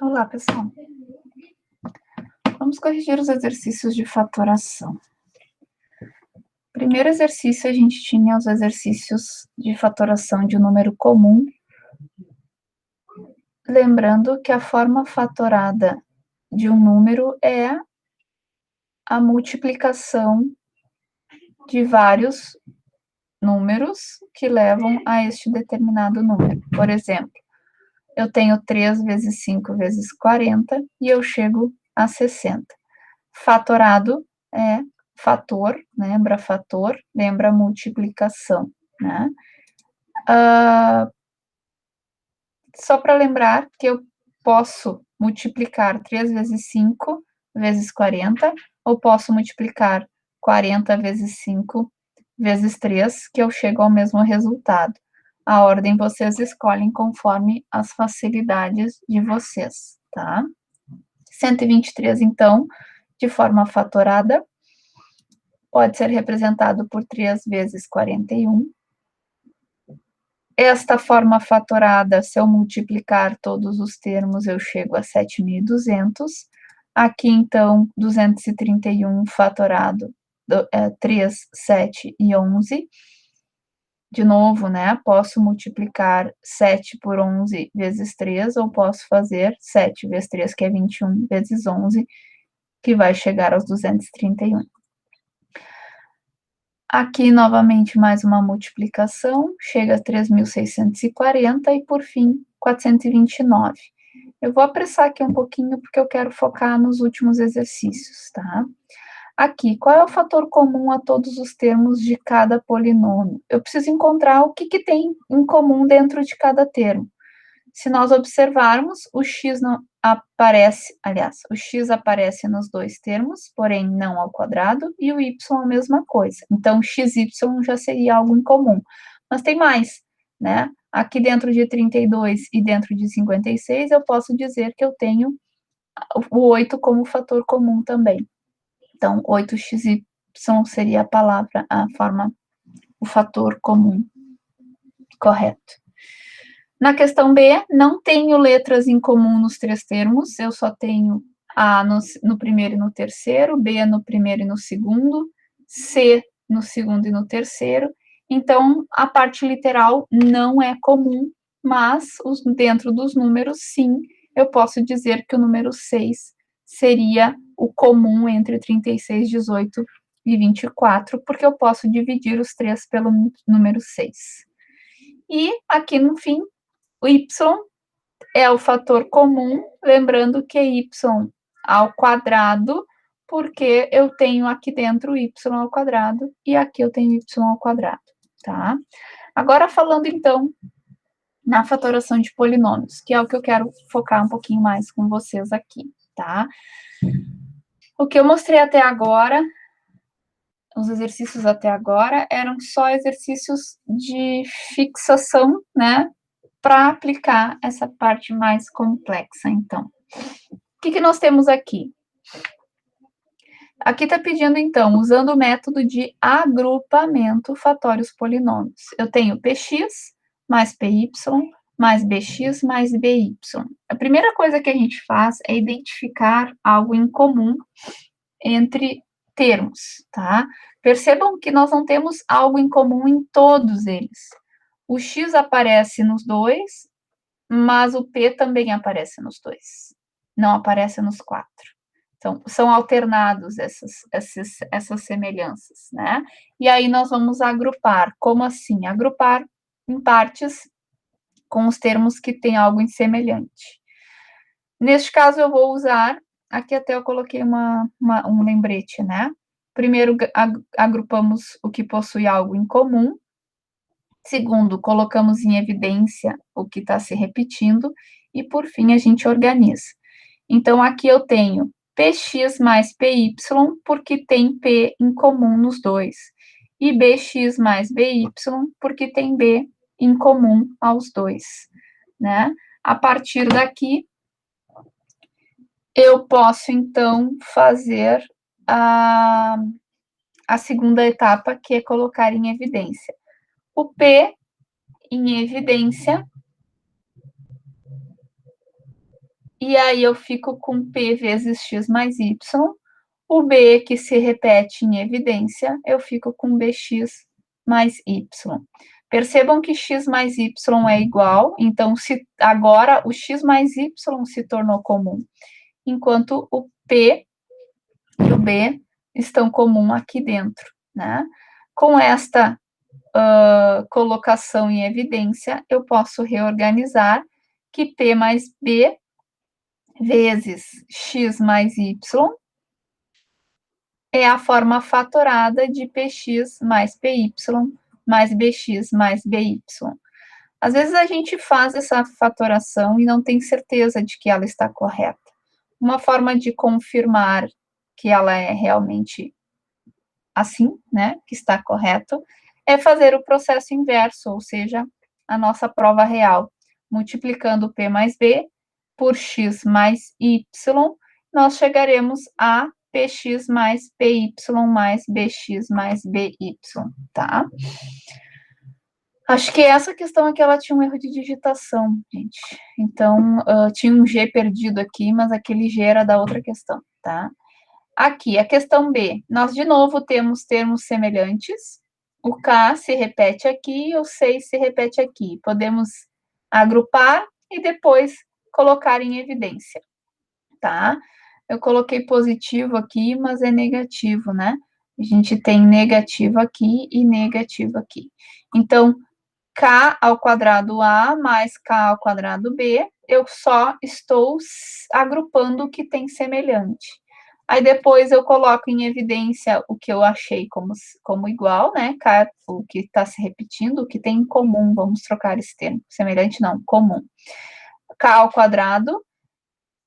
Olá, pessoal. Vamos corrigir os exercícios de fatoração. Primeiro exercício, a gente tinha os exercícios de fatoração de um número comum. Lembrando que a forma fatorada de um número é a multiplicação de vários números que levam a este determinado número. Por exemplo, eu tenho 3 vezes 5 vezes 40 e eu chego a 60. Fatorado é fator, lembra multiplicação, né? Só para lembrar que eu posso multiplicar 3 vezes 5 vezes 40, ou posso multiplicar 40 vezes 5 vezes 3, que eu chego ao mesmo resultado. A ordem vocês escolhem conforme as facilidades de vocês, tá? 123, então, de forma fatorada, pode ser representado por 3 vezes 41. Esta forma fatorada, se eu multiplicar todos os termos, eu chego a 7.200. Aqui, então, 231 fatorado, 3, 7 e 11. De novo, né, posso multiplicar 7 por 11 vezes 3, ou posso fazer 7 vezes 3, que é 21, vezes 11, que vai chegar aos 231. Aqui, novamente, mais uma multiplicação, chega a 3.640 e, por fim, 429. Eu vou apressar aqui um pouquinho, porque eu quero focar nos últimos exercícios, tá? Aqui, qual é o fator comum a todos os termos de cada polinômio? Eu preciso encontrar o que tem em comum dentro de cada termo. Se nós observarmos, o x não aparece, aliás, o x aparece nos dois termos, porém não ao quadrado, e o y a mesma coisa. Então, xy já seria algo em comum. Mas tem mais, né? Aqui dentro de 32 e dentro de 56, eu posso dizer que eu tenho o 8 como fator comum também. Então, 8xy seria a palavra, a forma, o fator comum correto. Na questão B, não tenho letras em comum nos três termos, eu só tenho A no primeiro e no terceiro, B no primeiro e no segundo, C no segundo e no terceiro. Então, a parte literal não é comum, mas dentro dos números, sim, eu posso dizer que o número 6 seria o comum entre 36, 18 e 24, porque eu posso dividir os três pelo número 6. E aqui no fim, o y é o fator comum, lembrando que é y ao quadrado, porque eu tenho aqui dentro y ao quadrado e aqui eu tenho y ao quadrado, tá? Agora falando, então, na fatoração de polinômios, que é o que eu quero focar um pouquinho mais com vocês aqui, tá? O que eu mostrei até agora, os exercícios até agora, eram só exercícios de fixação, né? Para aplicar essa parte mais complexa, então. O que nós temos aqui? Aqui está pedindo, então, usando o método de agrupamento fatórios polinômios. Eu tenho px mais py mais bx mais by. A primeira coisa que a gente faz é identificar algo em comum entre termos, tá? Percebam que nós não temos algo em comum em todos eles. O x aparece nos dois, mas o P também aparece nos dois, não aparece nos 4. Então, são alternados essas semelhanças, né? E aí nós vamos agrupar. Como assim? Agrupar em partes com os termos que têm algo em semelhante. Neste caso, eu vou usar, aqui até eu coloquei um lembrete, né? Primeiro, agrupamos o que possui algo em comum. Segundo, colocamos em evidência o que está se repetindo. E, por fim, a gente organiza. Então, aqui eu tenho px mais py, porque tem p em comum nos dois. E bx mais by, porque tem b em comum aos dois, né? A partir daqui, eu posso, então, fazer a segunda etapa, que é colocar em evidência. O P em evidência E aí eu fico com P vezes X mais Y. O B, que se repete em evidência, eu fico com BX mais Y. Percebam que X mais Y é igual, então se agora o X mais Y se tornou comum, enquanto o P e o B estão comum aqui dentro, né? Com esta colocação em evidência, eu posso reorganizar que P mais B vezes X mais Y é a forma fatorada de Px mais Py mais Bx mais By. Às vezes a gente faz essa fatoração e não tem certeza de que ela está correta. Uma forma de confirmar que ela é realmente assim, né, que está correto, é fazer o processo inverso, ou seja, a nossa prova real. Multiplicando P mais B por X mais Y, nós chegaremos a Px mais Py mais Bx mais By, tá? Acho que essa questão aqui, ela tinha um erro de digitação, gente. Então, tinha um G perdido aqui, mas aquele G era da outra questão, tá? Aqui, a questão B. Nós, de novo, temos termos semelhantes. O K se repete aqui e o 6 se repete aqui. Podemos agrupar e depois colocar em evidência, tá? Eu coloquei positivo aqui, mas é negativo, né? A gente tem negativo aqui e negativo aqui. Então, K ao quadrado A mais K ao quadrado B, eu só estou agrupando o que tem semelhante. Aí depois eu coloco em evidência o que eu achei como igual, né? K, o que está se repetindo, o que tem em comum, vamos trocar esse termo. Semelhante não, comum. K ao quadrado.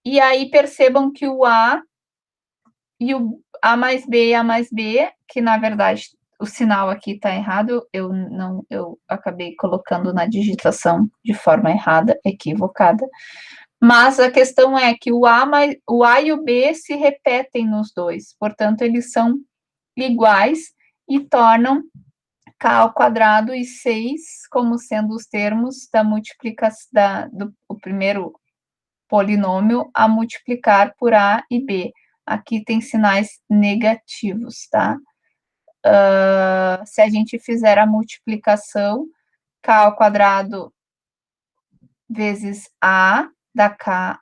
E aí percebam que o A e o A mais B e A mais B, que na verdade o sinal aqui está errado, eu acabei colocando na digitação de forma errada, equivocada. Mas a questão é que o A e o B se repetem nos dois, portanto, eles são iguais e tornam K ao quadrado e 6 como sendo os termos da multiplicação do primeiro polinômio a multiplicar por A e B. Aqui tem sinais negativos, tá? Se a gente fizer a multiplicação, K ao quadrado vezes A dá K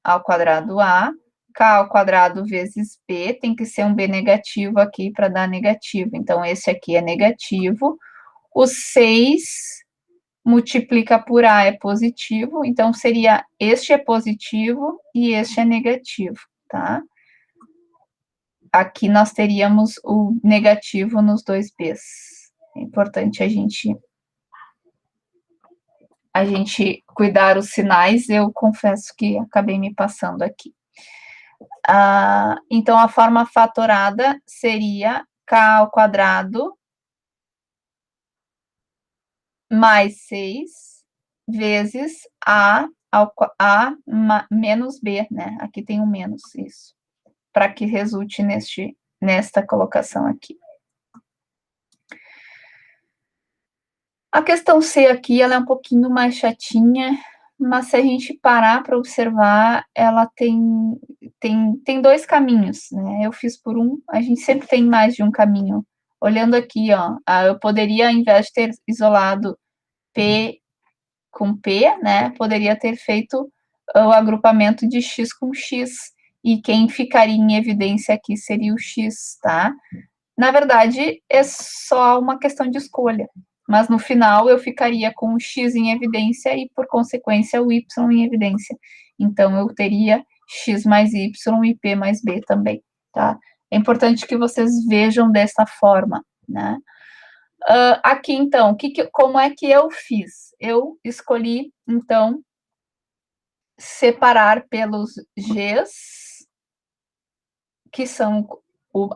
ao quadrado A, K ao quadrado vezes B, tem que ser um B negativo aqui para dar negativo. Então, esse aqui é negativo. O 6 multiplica por A é positivo, então seria este é positivo e este é negativo, tá? Aqui nós teríamos o negativo nos dois Bs. É importante a gente cuidar os sinais, eu confesso que acabei me passando aqui. Então, a forma fatorada seria K ao quadrado mais 6 vezes A menos B, né? Aqui tem um menos, isso. Para que resulte nesta colocação aqui. A questão C aqui, ela é um pouquinho mais chatinha, mas se a gente parar para observar, ela tem dois caminhos, né? Eu fiz por um, a gente sempre tem mais de um caminho. Olhando aqui, ó, eu poderia, ao invés de ter isolado P com P, né, poderia ter feito o agrupamento de X com X, e quem ficaria em evidência aqui seria o X, tá? Na verdade, é só uma questão de escolha, mas no final eu ficaria com o X em evidência e, por consequência, o Y em evidência. Então, eu teria X mais Y e P mais B também, tá? É importante que vocês vejam dessa forma, né? Aqui, então, como é que eu fiz? Eu escolhi, então, separar pelos Gs, que são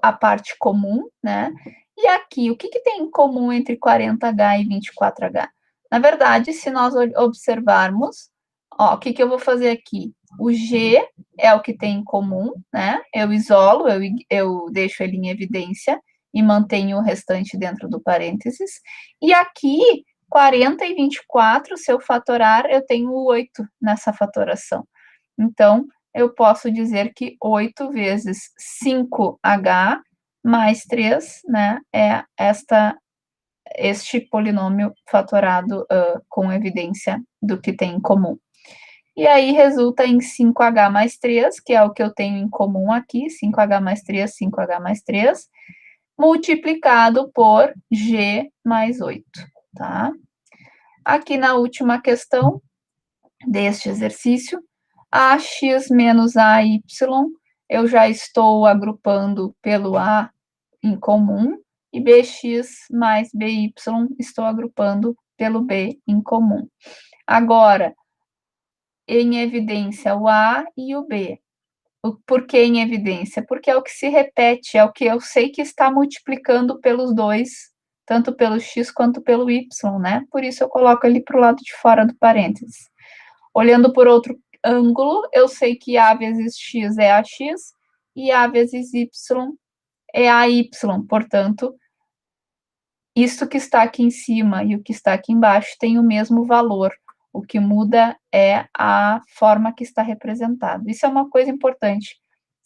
a parte comum, né? E aqui, o que tem em comum entre 40H e 24H? Na verdade, se nós observarmos, ó, o que eu vou fazer aqui? O G é o que tem em comum, né? Eu isolo, eu deixo ele em evidência e mantenho o restante dentro do parênteses. E aqui, 40 e 24, se eu fatorar, eu tenho 8 nessa fatoração. Então, eu posso dizer que 8 vezes 5h mais 3, né, é este polinômio fatorado com evidência do que tem em comum. E aí resulta em 5h mais 3, que é o que eu tenho em comum aqui, 5h mais 3, 5h mais 3, multiplicado por g mais 8, tá? Aqui na última questão deste exercício, ax menos ay, eu já estou agrupando pelo a em comum, e bx mais by estou agrupando pelo b em comum. Agora, em evidência o a e o b. Por que em evidência? Porque é o que se repete, é o que eu sei que está multiplicando pelos dois, tanto pelo x quanto pelo y, né? Por isso eu coloco ele para o lado de fora do parênteses. Olhando por outro ângulo, eu sei que a vezes x é ax e a vezes y é ay. Portanto, isto que está aqui em cima e o que está aqui embaixo tem o mesmo valor. O que muda é a forma que está representado. Isso é uma coisa importante.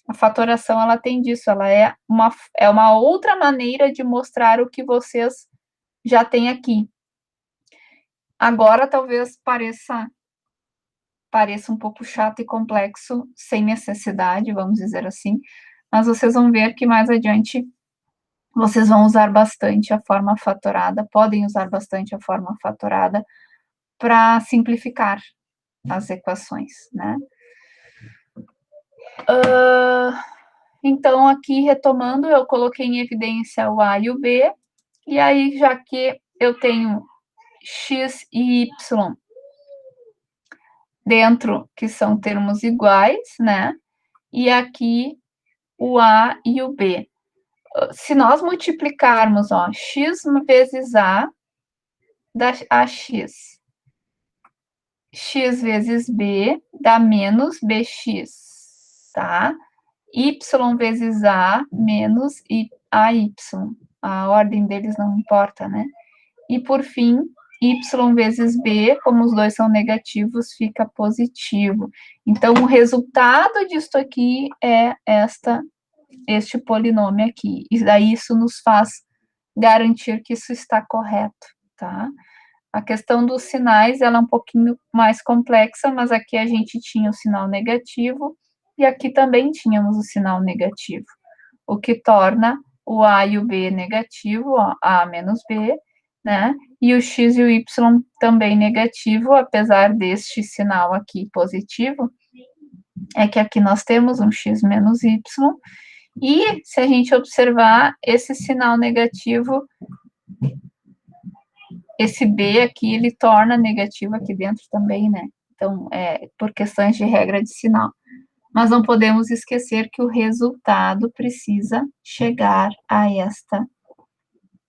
A fatoração, ela tem disso, ela é uma outra maneira de mostrar o que vocês já têm aqui. Agora, talvez pareça um pouco chato e complexo, sem necessidade, vamos dizer assim, mas vocês vão ver que mais adiante vocês vão usar bastante a forma fatorada, podem usar bastante a forma fatorada para simplificar as equações, né? Então, aqui, retomando, eu coloquei em evidência o A e o B, e aí, já que eu tenho x e y dentro, que são termos iguais, né? E aqui, o A e o B. Se nós multiplicarmos, ó, x vezes A dá AX. X vezes B dá menos BX, tá? Y vezes A menos AY. A ordem deles não importa, né? E, por fim, Y vezes B, como os dois são negativos, fica positivo. Então, o resultado disso aqui é este polinômio aqui. E daí isso nos faz garantir que isso está correto, tá? A questão dos sinais, ela é um pouquinho mais complexa, mas aqui a gente tinha o sinal negativo e aqui também tínhamos o sinal negativo, o que torna o A e o B negativo, ó, A menos B, né? E o X e o Y também negativo, apesar deste sinal aqui positivo, é que aqui nós temos um X menos Y, e se a gente observar esse sinal negativo, esse B aqui, ele torna negativo aqui dentro também, né? Então, por questões de regra de sinal. Mas não podemos esquecer que o resultado precisa chegar a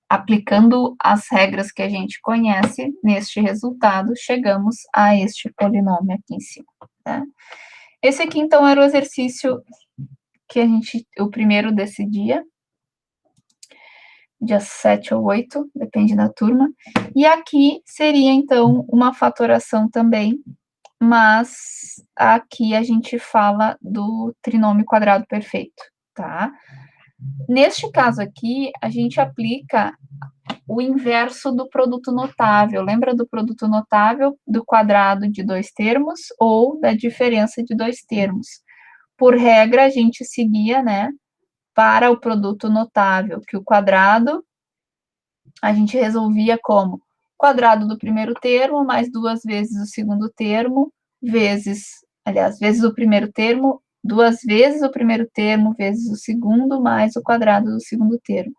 aplicando as regras que a gente conhece, neste resultado, chegamos a este polinômio aqui em cima, tá? Esse aqui, então, era o exercício que o primeiro desse dia 7 ou 8, depende da turma. E aqui seria, então, uma fatoração também, mas aqui a gente fala do trinômio quadrado perfeito, tá? Neste caso aqui, a gente aplica o inverso do produto notável. Lembra do produto notável do quadrado de dois termos ou da diferença de dois termos? Por regra, a gente seguia, né, para o produto notável, que o quadrado a gente resolvia como quadrado do primeiro termo mais 2 vezes o segundo termo, vezes o primeiro termo, 2 vezes o primeiro termo, vezes o segundo, mais o quadrado do segundo termo.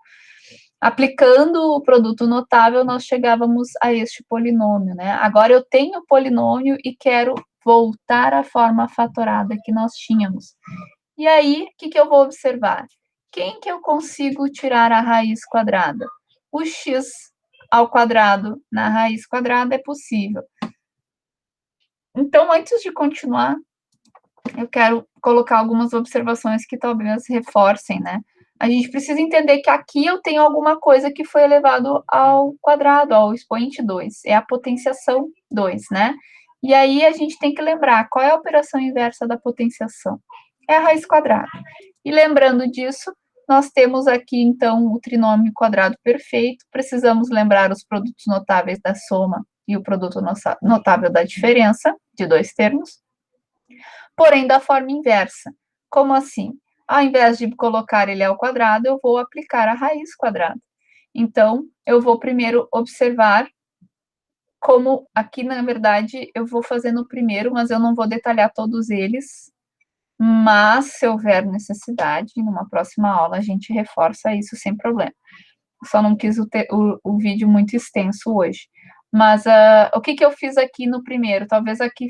Aplicando o produto notável, nós chegávamos a este polinômio, né? Agora eu tenho o polinômio e quero voltar à forma fatorada que nós tínhamos. E aí, o que eu vou observar? Quem que eu consigo tirar a raiz quadrada? O x ao quadrado na raiz quadrada é possível. Então, antes de continuar, eu quero colocar algumas observações que talvez reforcem, né? A gente precisa entender que aqui eu tenho alguma coisa que foi elevado ao quadrado, ao expoente 2. É a potenciação 2, né? E aí a gente tem que lembrar qual é a operação inversa da potenciação. É a raiz quadrada. E lembrando disso, nós temos aqui, então, o trinômio quadrado perfeito. Precisamos lembrar os produtos notáveis da soma e o produto notável da diferença, de dois termos, porém da forma inversa. Como assim? Ao invés de colocar ele ao quadrado, eu vou aplicar a raiz quadrada. Então, eu vou primeiro observar como aqui, na verdade, eu vou fazer no primeiro, mas eu não vou detalhar todos eles, mas se houver necessidade, numa próxima aula a gente reforça isso sem problema. Só não quis o vídeo muito extenso hoje. Mas o que eu fiz aqui no primeiro? Talvez aqui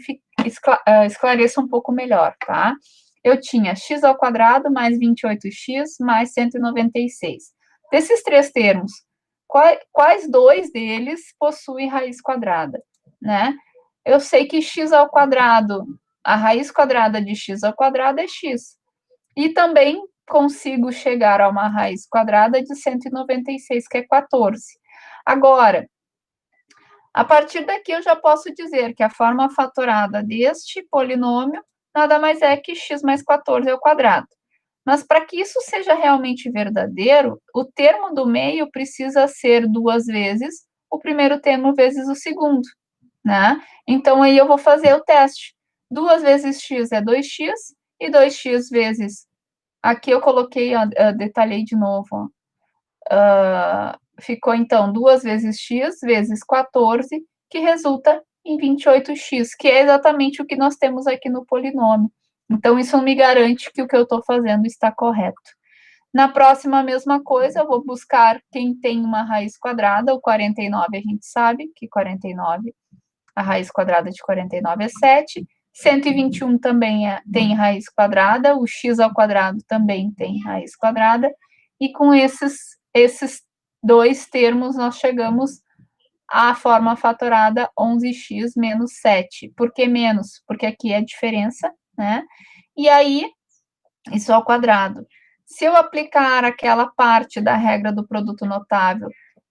esclareça um pouco melhor, tá? Eu tinha x ao quadrado mais 28x mais 196. Desses três termos, quais dois deles possuem raiz quadrada, né? Eu sei que x ao quadrado, a raiz quadrada de x ao quadrado é x. E também consigo chegar a uma raiz quadrada de 196, que é 14. Agora, a partir daqui eu já posso dizer que a forma fatorada deste polinômio nada mais é que x mais 14 ao quadrado. Mas para que isso seja realmente verdadeiro, o termo do meio precisa ser duas vezes o primeiro termo vezes o segundo, né? Então, aí eu vou fazer o teste. 2 vezes x é 2x, e 2x vezes... Aqui eu coloquei, ó, detalhei de novo, ó. Ficou, então, 2 vezes x vezes 14, que resulta em 28x, que é exatamente o que nós temos aqui no polinômio. Então, isso me garante que o que eu estou fazendo está correto. Na próxima, a mesma coisa, eu vou buscar quem tem uma raiz quadrada, o 49 a gente sabe que 49, a raiz quadrada de 49 é 7, 121 também tem raiz quadrada, o x ao quadrado também tem raiz quadrada, e com esses dois termos nós chegamos à forma fatorada 11x menos 7. Por que menos? Porque aqui é a diferença, né? E aí, isso ao quadrado. Se eu aplicar aquela parte da regra do produto notável,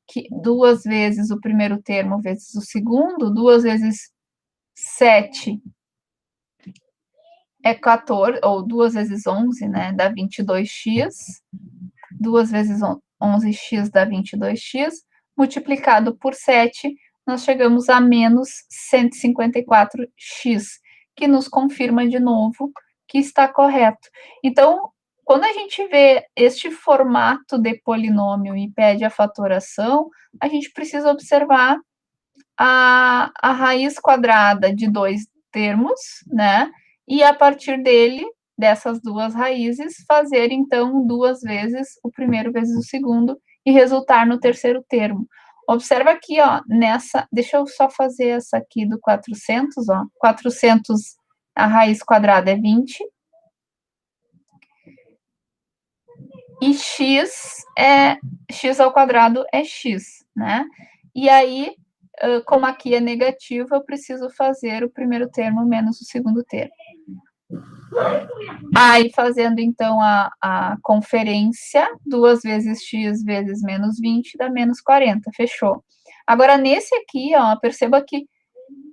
que 2 vezes o primeiro termo vezes o segundo, 2 vezes 7 é 14, ou 2 vezes 11, né, dá 22x. 2 vezes 11x dá 22x. Multiplicado por 7, nós chegamos a menos 154x, que nos confirma de novo que está correto. Então, quando a gente vê este formato de polinômio e pede a fatoração, a gente precisa observar a raiz quadrada de dois termos, né? E a partir dele, dessas duas raízes, fazer, então, 2 vezes o primeiro vezes o segundo e resultar no terceiro termo. Observa aqui, ó, nessa... Deixa eu só fazer essa aqui do 400, ó. 400, a raiz quadrada é 20. E x ao quadrado é x, né? E aí, como aqui é negativo, eu preciso fazer o primeiro termo menos o segundo termo. Aí, fazendo, então, a conferência, 2 vezes x vezes menos 20 dá menos 40, fechou. Agora, nesse aqui, ó, perceba que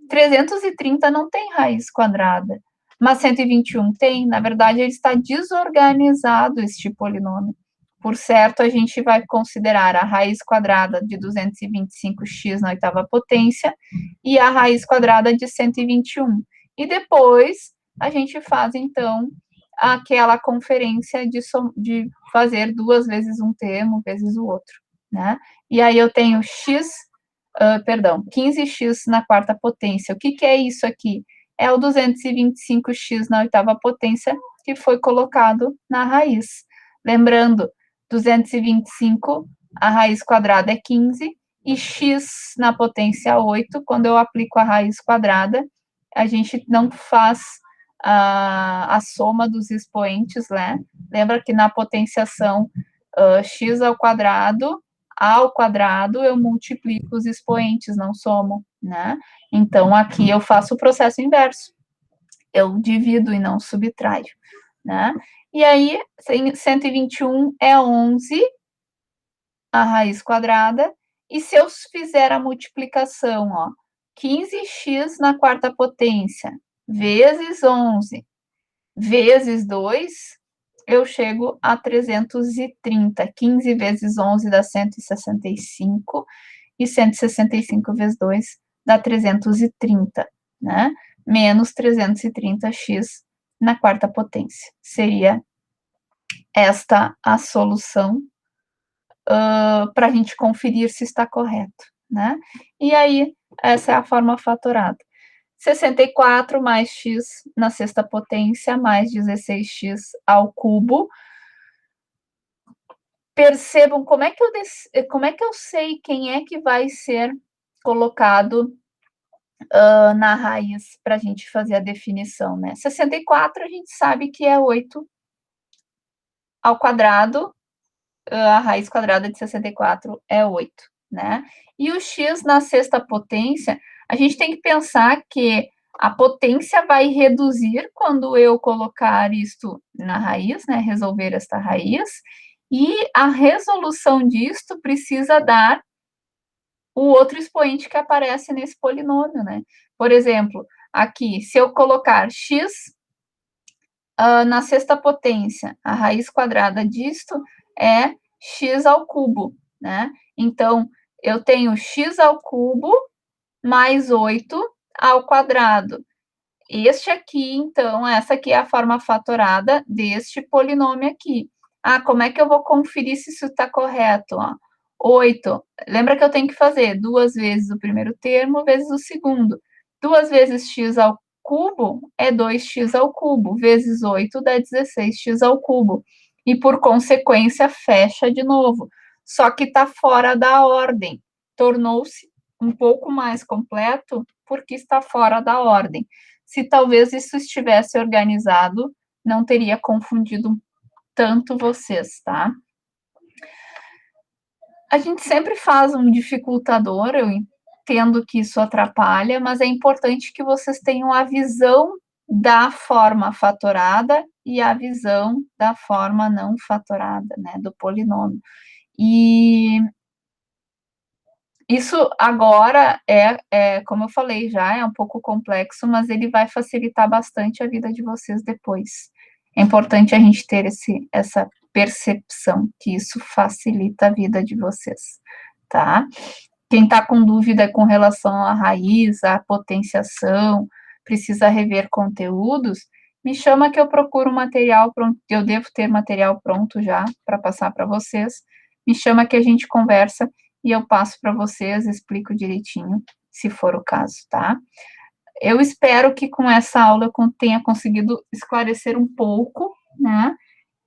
330 não tem raiz quadrada, mas 121 tem. Na verdade, ele está desorganizado, este polinômio. Por certo, a gente vai considerar a raiz quadrada de 225x na oitava potência e a raiz quadrada de 121. E depois, a gente faz, então, aquela conferência de fazer 2 vezes um termo vezes o outro, né? E aí eu tenho x, 15x na quarta potência. O que é isso aqui? É o 225x na oitava potência que foi colocado na raiz. Lembrando, 225, a raiz quadrada é 15, e x na potência 8, quando eu aplico a raiz quadrada, a gente não faz a soma dos expoentes, né? Lembra que na potenciação x ao quadrado, eu multiplico os expoentes, não somo, né? Então, aqui eu faço o processo inverso. Eu divido e não subtraio, né? E aí, 121 é 11, a raiz quadrada, e se eu fizer a multiplicação, ó, 15x na quarta potência, vezes 11, vezes 2, eu chego a 330. 15 vezes 11 dá 165, e 165 vezes 2 dá 330, né? Menos 330x na quarta potência. Seria esta a solução para a gente conferir se está correto, né? E aí, essa é a forma fatorada. 64 mais x na sexta potência, mais 16x ao cubo. Percebam como é que eu sei quem é que vai ser colocado na raiz para a gente fazer a definição, né? 64 a gente sabe que é 8 ao quadrado, a raiz quadrada de 64 é 8, né? E o x na sexta potência, a gente tem que pensar que a potência vai reduzir quando eu colocar isto na raiz, né? Resolver esta raiz, e a resolução disto precisa dar o outro expoente que aparece nesse polinômio, né? Por exemplo, aqui, se eu colocar x na sexta potência, a raiz quadrada disto é x ao cubo, né? Então, eu tenho x ao cubo mais 8 ao quadrado. Este aqui, então, essa aqui é a forma fatorada deste polinômio aqui. Ah, como é que eu vou conferir se isso está correto? Ó, 8. Lembra que eu tenho que fazer 2 vezes o primeiro termo vezes o segundo. 2 vezes x ao cubo é 2x ao cubo, vezes 8 dá 16x ao cubo. E, por consequência, fecha de novo. Só que está fora da ordem. Tornou-se um pouco mais completo porque está fora da ordem. Se talvez isso estivesse organizado, não teria confundido tanto vocês, tá? A gente sempre faz um dificultador, eu entendo que isso atrapalha, mas é importante que vocês tenham a visão da forma fatorada e a visão da forma não fatorada, né, do polinômio. E isso agora como eu falei já, é um pouco complexo, mas ele vai facilitar bastante a vida de vocês depois. É importante a gente ter essa percepção, que isso facilita a vida de vocês, tá? Quem está com dúvida com relação à raiz, à potenciação, precisa rever conteúdos, me chama que eu procuro material pronto, eu devo ter material pronto já para passar para vocês, me chama que a gente conversa e eu passo para vocês, explico direitinho, se for o caso, tá? Eu espero que com essa aula eu tenha conseguido esclarecer um pouco, né?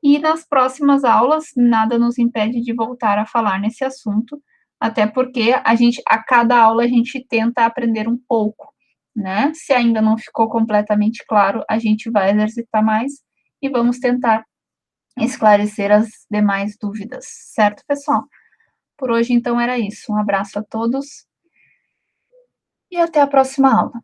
E nas próximas aulas, nada nos impede de voltar a falar nesse assunto, até porque a cada aula a gente tenta aprender um pouco, né? Se ainda não ficou completamente claro, a gente vai exercitar mais e vamos tentar esclarecer as demais dúvidas, certo, pessoal? Por hoje, então, era isso. Um abraço a todos e até a próxima aula.